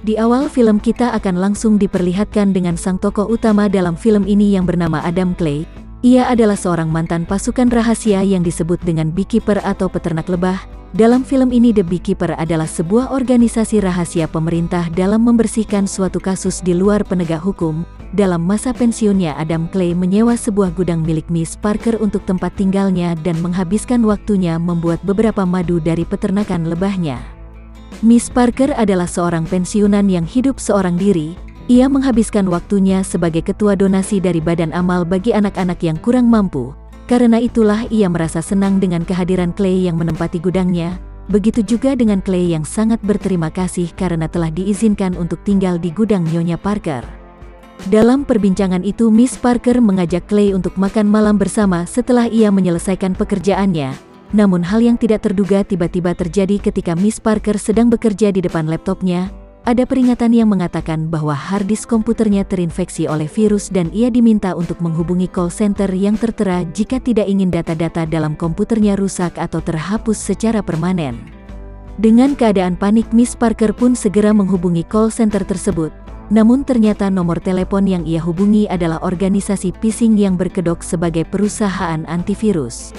Di awal film kita akan langsung diperlihatkan dengan sang tokoh utama dalam film ini yang bernama Adam Clay. Ia adalah seorang mantan pasukan rahasia yang disebut dengan Beekeeper atau peternak lebah. Dalam film ini The Beekeeper adalah sebuah organisasi rahasia pemerintah dalam membersihkan suatu kasus di luar penegak hukum. Dalam masa pensiunnya, Adam Clay menyewa sebuah gudang milik Miss Parker untuk tempat tinggalnya dan menghabiskan waktunya membuat beberapa madu dari peternakan lebahnya. Miss Parker adalah seorang pensiunan yang hidup seorang diri. Ia menghabiskan waktunya sebagai ketua donasi dari badan amal bagi anak-anak yang kurang mampu. Karena itulah ia merasa senang dengan kehadiran Clay yang menempati gudangnya. Begitu juga dengan Clay yang sangat berterima kasih karena telah diizinkan untuk tinggal di gudang Nyonya Parker. Dalam perbincangan itu, Miss Parker mengajak Clay untuk makan malam bersama setelah ia menyelesaikan pekerjaannya. Namun hal yang tidak terduga tiba-tiba terjadi ketika Miss Parker sedang bekerja di depan laptopnya. Ada peringatan yang mengatakan bahwa harddisk komputernya terinfeksi oleh virus dan ia diminta untuk menghubungi call center yang tertera jika tidak ingin data-data dalam komputernya rusak atau terhapus secara permanen. Dengan keadaan panik, Miss Parker pun segera menghubungi call center tersebut. Namun ternyata nomor telepon yang ia hubungi adalah organisasi phishing yang berkedok sebagai perusahaan antivirus.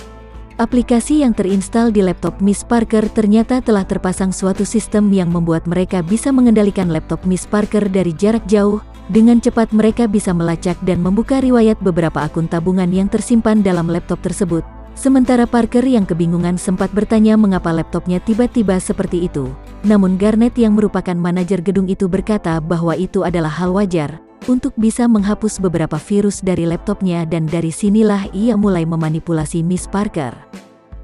Aplikasi yang terinstal di laptop Miss Parker ternyata telah terpasang suatu sistem yang membuat mereka bisa mengendalikan laptop Miss Parker dari jarak jauh. Dengan cepat mereka bisa melacak dan membuka riwayat beberapa akun tabungan yang tersimpan dalam laptop tersebut. Sementara Parker yang kebingungan sempat bertanya mengapa laptopnya tiba-tiba seperti itu. Namun Garnet yang merupakan manajer gedung itu berkata bahwa itu adalah hal wajar untuk bisa menghapus beberapa virus dari laptopnya, dan dari sinilah ia mulai memanipulasi Miss Parker.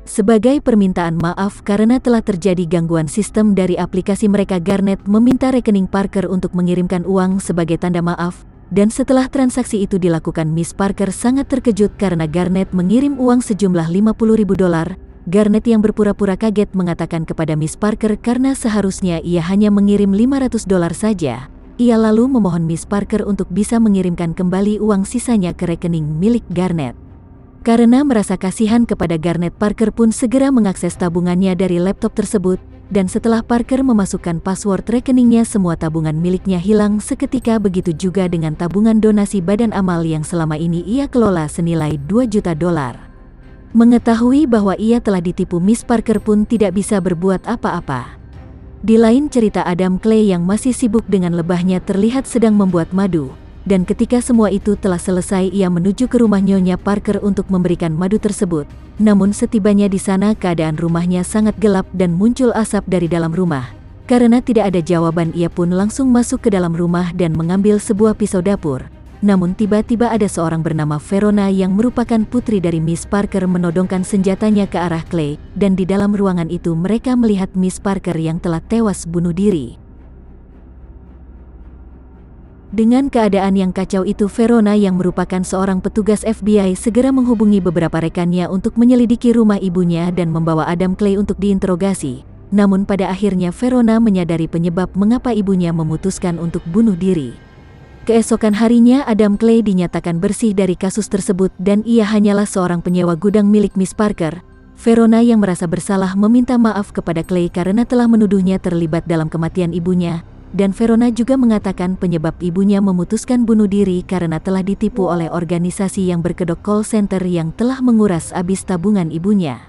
Sebagai permintaan maaf karena telah terjadi gangguan sistem dari aplikasi mereka, Garnet meminta rekening Parker untuk mengirimkan uang sebagai tanda maaf, dan setelah transaksi itu dilakukan, Miss Parker sangat terkejut karena Garnet mengirim uang sejumlah $50.000. Garnet yang berpura-pura kaget mengatakan kepada Miss Parker karena seharusnya ia hanya mengirim $500 saja. Ia lalu memohon Miss Parker untuk bisa mengirimkan kembali uang sisanya ke rekening milik Garnet. Karena merasa kasihan kepada Garnet, Parker pun segera mengakses tabungannya dari laptop tersebut, dan setelah Parker memasukkan password rekeningnya, semua tabungan miliknya hilang seketika. Begitu juga dengan tabungan donasi badan amal yang selama ini ia kelola senilai $2 juta. Mengetahui bahwa ia telah ditipu, Miss Parker pun tidak bisa berbuat apa-apa. Di lain cerita, Adam Clay yang masih sibuk dengan lebahnya terlihat sedang membuat madu, dan ketika semua itu telah selesai ia menuju ke rumah Nyonya Parker untuk memberikan madu tersebut. Namun setibanya di sana keadaan rumahnya sangat gelap dan muncul asap dari dalam rumah. Karena tidak ada jawaban, ia pun langsung masuk ke dalam rumah dan mengambil sebuah pisau dapur. Namun tiba-tiba ada seorang bernama Verona yang merupakan putri dari Miss Parker menodongkan senjatanya ke arah Clay, dan di dalam ruangan itu mereka melihat Miss Parker yang telah tewas bunuh diri. Dengan keadaan yang kacau itu, Verona yang merupakan seorang petugas FBI segera menghubungi beberapa rekannya untuk menyelidiki rumah ibunya dan membawa Adam Clay untuk diinterogasi. Namun pada akhirnya Verona menyadari penyebab mengapa ibunya memutuskan untuk bunuh diri. Keesokan harinya Adam Clay dinyatakan bersih dari kasus tersebut dan ia hanyalah seorang penyewa gudang milik Miss Parker. Verona yang merasa bersalah meminta maaf kepada Clay karena telah menuduhnya terlibat dalam kematian ibunya, dan Verona juga mengatakan penyebab ibunya memutuskan bunuh diri karena telah ditipu oleh organisasi yang berkedok call center yang telah menguras habis tabungan ibunya.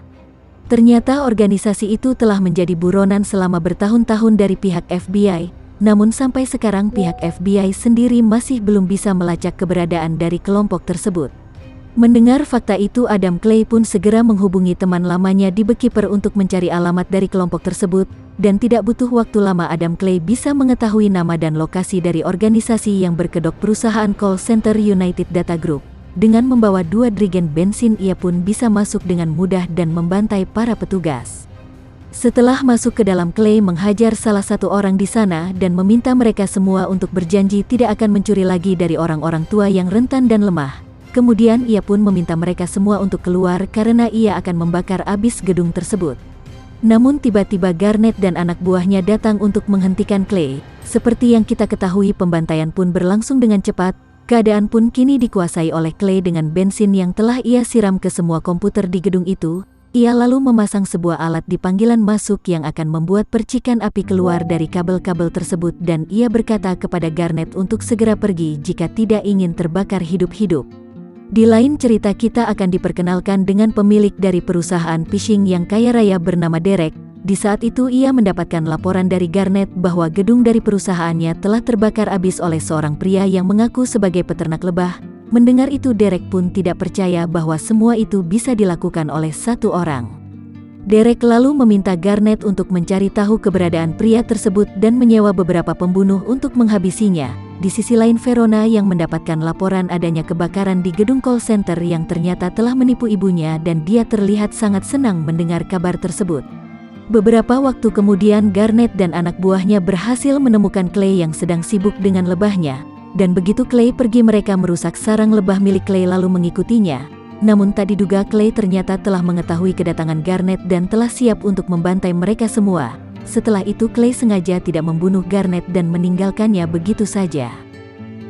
Ternyata organisasi itu telah menjadi buronan selama bertahun-tahun dari pihak FBI. Namun sampai sekarang pihak FBI sendiri masih belum bisa melacak keberadaan dari kelompok tersebut. Mendengar fakta itu, Adam Clay pun segera menghubungi teman lamanya di Beekeeper untuk mencari alamat dari kelompok tersebut, dan tidak butuh waktu lama Adam Clay bisa mengetahui nama dan lokasi dari organisasi yang berkedok perusahaan call center United Data Group. Dengan membawa 2 jerigen bensin, ia pun bisa masuk dengan mudah dan membantai para petugas. Setelah masuk ke dalam, Clay menghajar salah satu orang di sana dan meminta mereka semua untuk berjanji tidak akan mencuri lagi dari orang-orang tua yang rentan dan lemah. Kemudian ia pun meminta mereka semua untuk keluar karena ia akan membakar habis gedung tersebut. Namun tiba-tiba Garnet dan anak buahnya datang untuk menghentikan Clay. Seperti yang kita ketahui, pembantaian pun berlangsung dengan cepat. Keadaan pun kini dikuasai oleh Clay dengan bensin yang telah ia siram ke semua komputer di gedung itu. Ia lalu memasang sebuah alat di panggilan masuk yang akan membuat percikan api keluar dari kabel-kabel tersebut dan ia berkata kepada Garnet untuk segera pergi jika tidak ingin terbakar hidup-hidup. Di lain cerita kita akan diperkenalkan dengan pemilik dari perusahaan phishing yang kaya raya bernama Derek. Di saat itu ia mendapatkan laporan dari Garnet bahwa gedung dari perusahaannya telah terbakar habis oleh seorang pria yang mengaku sebagai peternak lebah. Mendengar itu Derek pun tidak percaya bahwa semua itu bisa dilakukan oleh satu orang. Derek lalu meminta Garnet untuk mencari tahu keberadaan pria tersebut dan menyewa beberapa pembunuh untuk menghabisinya. Di sisi lain Verona yang mendapatkan laporan adanya kebakaran di gedung call center yang ternyata telah menipu ibunya dan dia terlihat sangat senang mendengar kabar tersebut. Beberapa waktu kemudian Garnet dan anak buahnya berhasil menemukan Clay yang sedang sibuk dengan lebahnya. Dan begitu Clay pergi mereka merusak sarang lebah milik Clay lalu mengikutinya. Namun tak diduga Clay ternyata telah mengetahui kedatangan Garnet dan telah siap untuk membantai mereka semua. Setelah itu Clay sengaja tidak membunuh Garnet dan meninggalkannya begitu saja.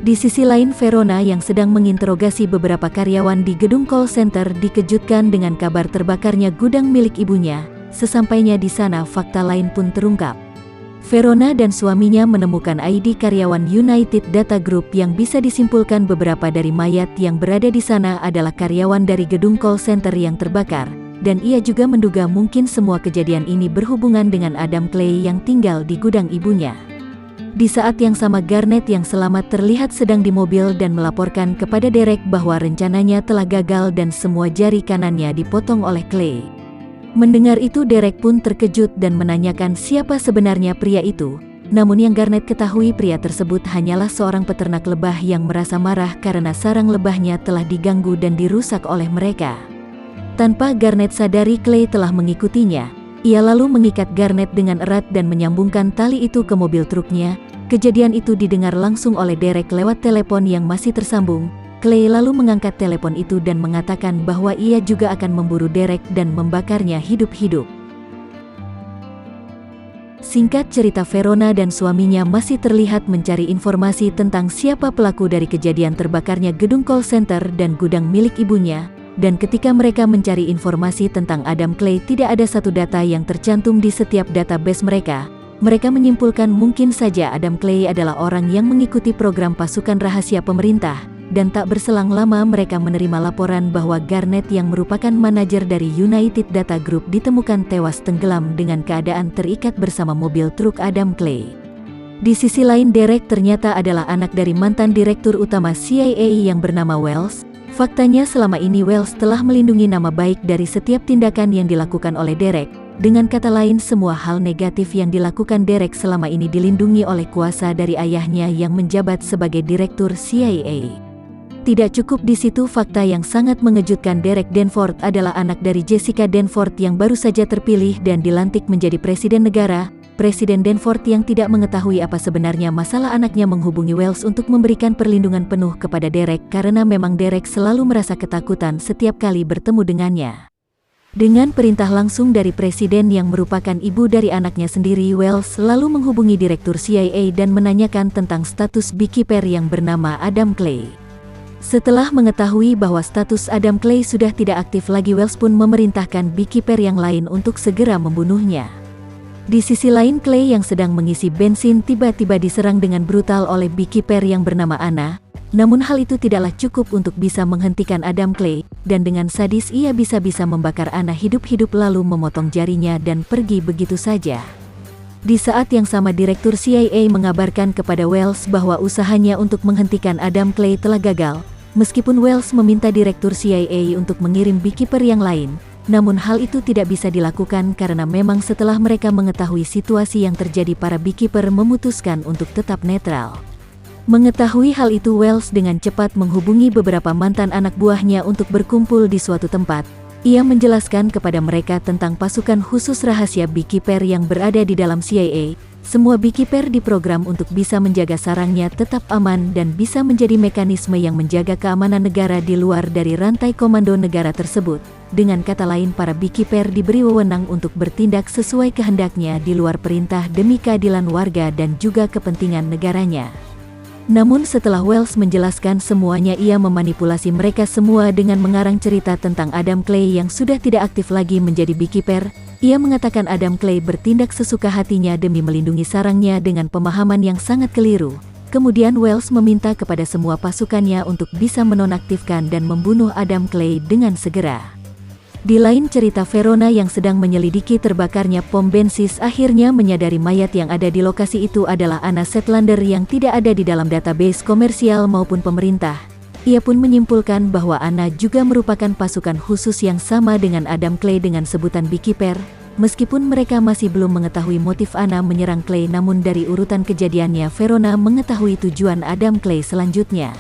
Di sisi lain Verona yang sedang menginterogasi beberapa karyawan di gedung call center dikejutkan dengan kabar terbakarnya gudang milik ibunya. Sesampainya di sana fakta lain pun terungkap. Verona dan suaminya menemukan ID karyawan United Data Group yang bisa disimpulkan beberapa dari mayat yang berada di sana adalah karyawan dari gedung call center yang terbakar, dan ia juga menduga mungkin semua kejadian ini berhubungan dengan Adam Clay yang tinggal di gudang ibunya. Di saat yang sama Garnet yang selamat terlihat sedang di mobil dan melaporkan kepada Derek bahwa rencananya telah gagal dan semua jari kanannya dipotong oleh Clay. Mendengar itu Derek pun terkejut dan menanyakan siapa sebenarnya pria itu. Namun yang Garnet ketahui pria tersebut hanyalah seorang peternak lebah yang merasa marah karena sarang lebahnya telah diganggu dan dirusak oleh mereka. Tanpa Garnet sadari Clay telah mengikutinya. Ia lalu mengikat Garnet dengan erat dan menyambungkan tali itu ke mobil truknya. Kejadian itu didengar langsung oleh Derek lewat telepon yang masih tersambung. Clay lalu mengangkat telepon itu dan mengatakan bahwa ia juga akan memburu Derek dan membakarnya hidup-hidup. Singkat cerita Verona dan suaminya masih terlihat mencari informasi tentang siapa pelaku dari kejadian terbakarnya gedung call center dan gudang milik ibunya. Dan ketika mereka mencari informasi tentang Adam Clay tidak ada satu data yang tercantum di setiap database mereka. Mereka menyimpulkan mungkin saja Adam Clay adalah orang yang mengikuti program pasukan rahasia pemerintah. Dan tak berselang lama mereka menerima laporan bahwa Garnet yang merupakan manajer dari United Data Group ditemukan tewas tenggelam dengan keadaan terikat bersama mobil truk Adam Clay. Di sisi lain Derek ternyata adalah anak dari mantan direktur utama CIA yang bernama Wells. Faktanya selama ini Wells telah melindungi nama baik dari setiap tindakan yang dilakukan oleh Derek. Dengan kata lain semua hal negatif yang dilakukan Derek selama ini dilindungi oleh kuasa dari ayahnya yang menjabat sebagai direktur CIA. Tidak cukup di situ fakta yang sangat mengejutkan Derek Danforth adalah anak dari Jessica Danforth yang baru saja terpilih dan dilantik menjadi presiden negara. Presiden Danforth yang tidak mengetahui apa sebenarnya masalah anaknya menghubungi Wells untuk memberikan perlindungan penuh kepada Derek karena memang Derek selalu merasa ketakutan setiap kali bertemu dengannya. Dengan perintah langsung dari presiden yang merupakan ibu dari anaknya sendiri, Wells lalu menghubungi direktur CIA dan menanyakan tentang status beekeeper yang bernama Adam Clay. Setelah mengetahui bahwa status Adam Clay sudah tidak aktif lagi, Wells pun memerintahkan beekeeper yang lain untuk segera membunuhnya. Di sisi lain Clay yang sedang mengisi bensin tiba-tiba diserang dengan brutal oleh beekeeper yang bernama Anna. Namun hal itu tidaklah cukup untuk bisa menghentikan Adam Clay, dan dengan sadis ia bisa-bisa membakar Anna hidup-hidup lalu memotong jarinya dan pergi begitu saja. Di saat yang sama Direktur CIA mengabarkan kepada Wells bahwa usahanya untuk menghentikan Adam Clay telah gagal. Meskipun Wells meminta Direktur CIA untuk mengirim beekeeper yang lain, namun hal itu tidak bisa dilakukan karena memang setelah mereka mengetahui situasi yang terjadi para beekeeper memutuskan untuk tetap netral. Mengetahui hal itu Wells dengan cepat menghubungi beberapa mantan anak buahnya untuk berkumpul di suatu tempat. Ia menjelaskan kepada mereka tentang pasukan khusus rahasia beekeeper yang berada di dalam CIA. Semua beekeeper diprogram untuk bisa menjaga sarangnya tetap aman dan bisa menjadi mekanisme yang menjaga keamanan negara di luar dari rantai komando negara tersebut. Dengan kata lain, para beekeeper diberi wewenang untuk bertindak sesuai kehendaknya di luar perintah demi keadilan warga dan juga kepentingan negaranya. Namun setelah Wells menjelaskan semuanya, ia memanipulasi mereka semua dengan mengarang cerita tentang Adam Clay yang sudah tidak aktif lagi menjadi beekeeper. Ia mengatakan Adam Clay bertindak sesuka hatinya demi melindungi sarangnya dengan pemahaman yang sangat keliru. Kemudian Wells meminta kepada semua pasukannya untuk bisa menonaktifkan dan membunuh Adam Clay dengan segera. Di lain cerita, Verona yang sedang menyelidiki terbakarnya pom bensin akhirnya menyadari mayat yang ada di lokasi itu adalah Anna Zetlander yang tidak ada di dalam database komersial maupun pemerintah. Ia pun menyimpulkan bahwa Anna juga merupakan pasukan khusus yang sama dengan Adam Clay dengan sebutan beekeeper. Meskipun mereka masih belum mengetahui motif Anna menyerang Clay, namun dari urutan kejadiannya Verona mengetahui tujuan Adam Clay selanjutnya.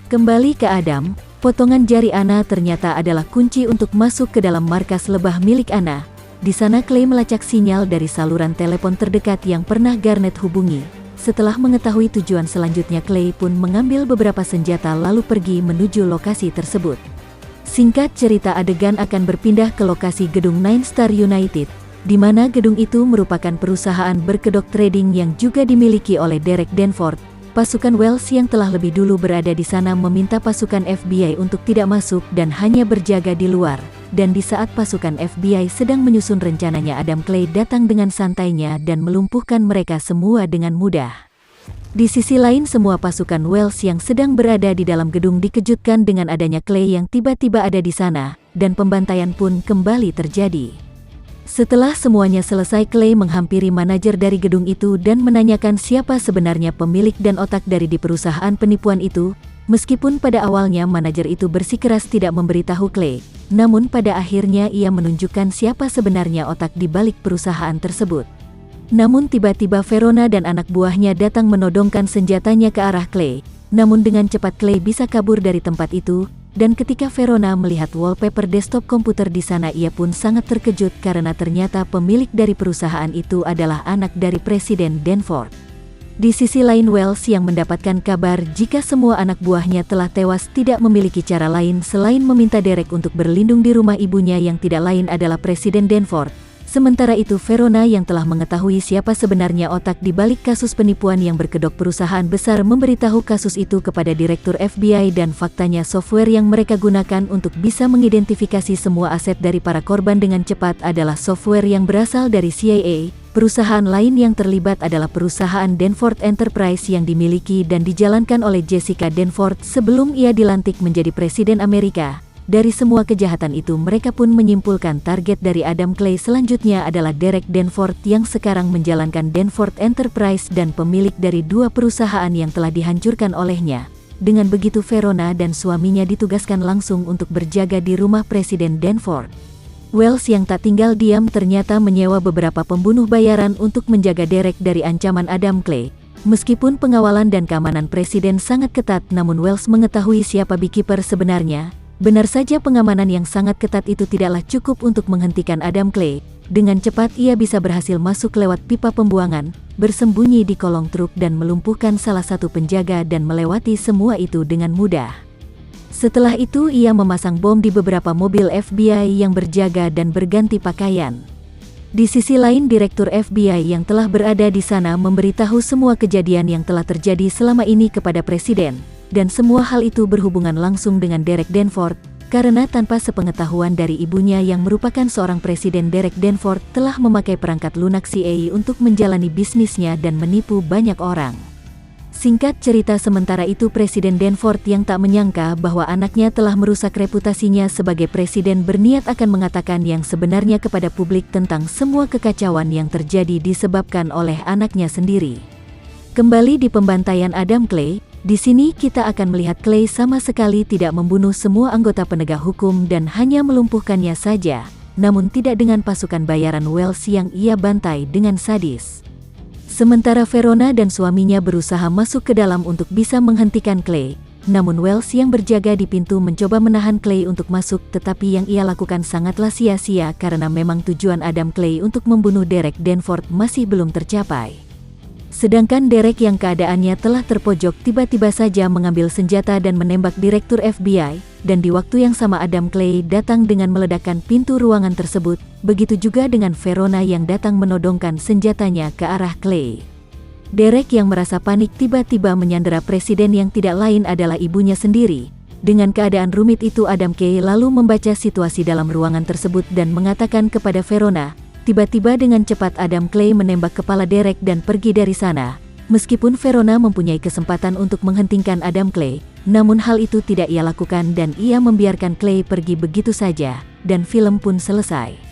Kembali ke Adam. Potongan jari Anna ternyata adalah kunci untuk masuk ke dalam markas lebah milik Anna. Di sana Clay melacak sinyal dari saluran telepon terdekat yang pernah Garnet hubungi. Setelah mengetahui tujuan selanjutnya, Clay pun mengambil beberapa senjata lalu pergi menuju lokasi tersebut. Singkat cerita, adegan akan berpindah ke lokasi gedung Nine Star United, di mana gedung itu merupakan perusahaan berkedok trading yang juga dimiliki oleh Derek Danforth. Pasukan Wells yang telah lebih dulu berada di sana meminta pasukan FBI untuk tidak masuk dan hanya berjaga di luar. Dan di saat pasukan FBI sedang menyusun rencananya, Adam Clay datang dengan santainya dan melumpuhkan mereka semua dengan mudah. Di sisi lain, semua pasukan Wells yang sedang berada di dalam gedung dikejutkan dengan adanya Clay yang tiba-tiba ada di sana, dan pembantaian pun kembali terjadi. Setelah semuanya selesai, Clay menghampiri manajer dari gedung itu dan menanyakan siapa sebenarnya pemilik dan otak dari di perusahaan penipuan itu. Meskipun pada awalnya manajer itu bersikeras tidak memberitahu Clay, namun pada akhirnya ia menunjukkan siapa sebenarnya otak di balik perusahaan tersebut. Namun tiba-tiba Verona dan anak buahnya datang menodongkan senjatanya ke arah Clay. Namun dengan cepat Clay bisa kabur dari tempat itu. Dan ketika Verona melihat wallpaper desktop komputer di sana, ia pun sangat terkejut karena ternyata pemilik dari perusahaan itu adalah anak dari Presiden Danforth. Di sisi lain, Wells yang mendapatkan kabar jika semua anak buahnya telah tewas tidak memiliki cara lain selain meminta Derek untuk berlindung di rumah ibunya yang tidak lain adalah Presiden Danforth. Sementara itu, Verona yang telah mengetahui siapa sebenarnya otak di balik kasus penipuan yang berkedok perusahaan besar memberitahu kasus itu kepada Direktur FBI, dan faktanya software yang mereka gunakan untuk bisa mengidentifikasi semua aset dari para korban dengan cepat adalah software yang berasal dari CIA. Perusahaan lain yang terlibat adalah perusahaan Danforth Enterprise yang dimiliki dan dijalankan oleh Jessica Danforth sebelum ia dilantik menjadi Presiden Amerika. Dari semua kejahatan itu, mereka pun menyimpulkan target dari Adam Clay selanjutnya adalah Derek Danforth yang sekarang menjalankan Danforth Enterprise dan pemilik dari dua perusahaan yang telah dihancurkan olehnya. Dengan begitu, Verona dan suaminya ditugaskan langsung untuk berjaga di rumah Presiden Danforth. Wells yang tak tinggal diam ternyata menyewa beberapa pembunuh bayaran untuk menjaga Derek dari ancaman Adam Clay. Meskipun pengawalan dan keamanan Presiden sangat ketat, namun Wells mengetahui siapa beekeeper sebenarnya. Benar saja, pengamanan yang sangat ketat itu tidaklah cukup untuk menghentikan Adam Clay. Dengan cepat ia bisa berhasil masuk lewat pipa pembuangan, bersembunyi di kolong truk dan melumpuhkan salah satu penjaga dan melewati semua itu dengan mudah. Setelah itu ia memasang bom di beberapa mobil FBI yang berjaga dan berganti pakaian. Di sisi lain, Direktur FBI yang telah berada di sana memberitahu semua kejadian yang telah terjadi selama ini kepada Presiden. Dan semua hal itu berhubungan langsung dengan Derek Danforth, karena tanpa sepengetahuan dari ibunya yang merupakan seorang presiden, Derek Danforth telah memakai perangkat lunak CIA untuk menjalani bisnisnya dan menipu banyak orang. Singkat cerita, sementara itu Presiden Danforth yang tak menyangka bahwa anaknya telah merusak reputasinya sebagai presiden berniat akan mengatakan yang sebenarnya kepada publik tentang semua kekacauan yang terjadi disebabkan oleh anaknya sendiri. Kembali di pembantaian Adam Clay. Di sini kita akan melihat Clay sama sekali tidak membunuh semua anggota penegak hukum dan hanya melumpuhkannya saja, namun tidak dengan pasukan bayaran Wells yang ia bantai dengan sadis. Sementara Verona dan suaminya berusaha masuk ke dalam untuk bisa menghentikan Clay, namun Wells yang berjaga di pintu mencoba menahan Clay untuk masuk, tetapi yang ia lakukan sangatlah sia-sia karena memang tujuan Adam Clay untuk membunuh Derek Danforth masih belum tercapai. Sedangkan Derek yang keadaannya telah terpojok tiba-tiba saja mengambil senjata dan menembak Direktur FBI, dan di waktu yang sama Adam Clay datang dengan meledakkan pintu ruangan tersebut, begitu juga dengan Verona yang datang menodongkan senjatanya ke arah Clay. Derek yang merasa panik tiba-tiba menyandera presiden yang tidak lain adalah ibunya sendiri. Dengan keadaan rumit itu Adam Kay lalu membaca situasi dalam ruangan tersebut dan mengatakan kepada Verona. Tiba-tiba dengan cepat Adam Clay menembak kepala Derek dan pergi dari sana. Meskipun Verona mempunyai kesempatan untuk menghentikan Adam Clay, namun hal itu tidak ia lakukan dan ia membiarkan Clay pergi begitu saja, dan film pun selesai.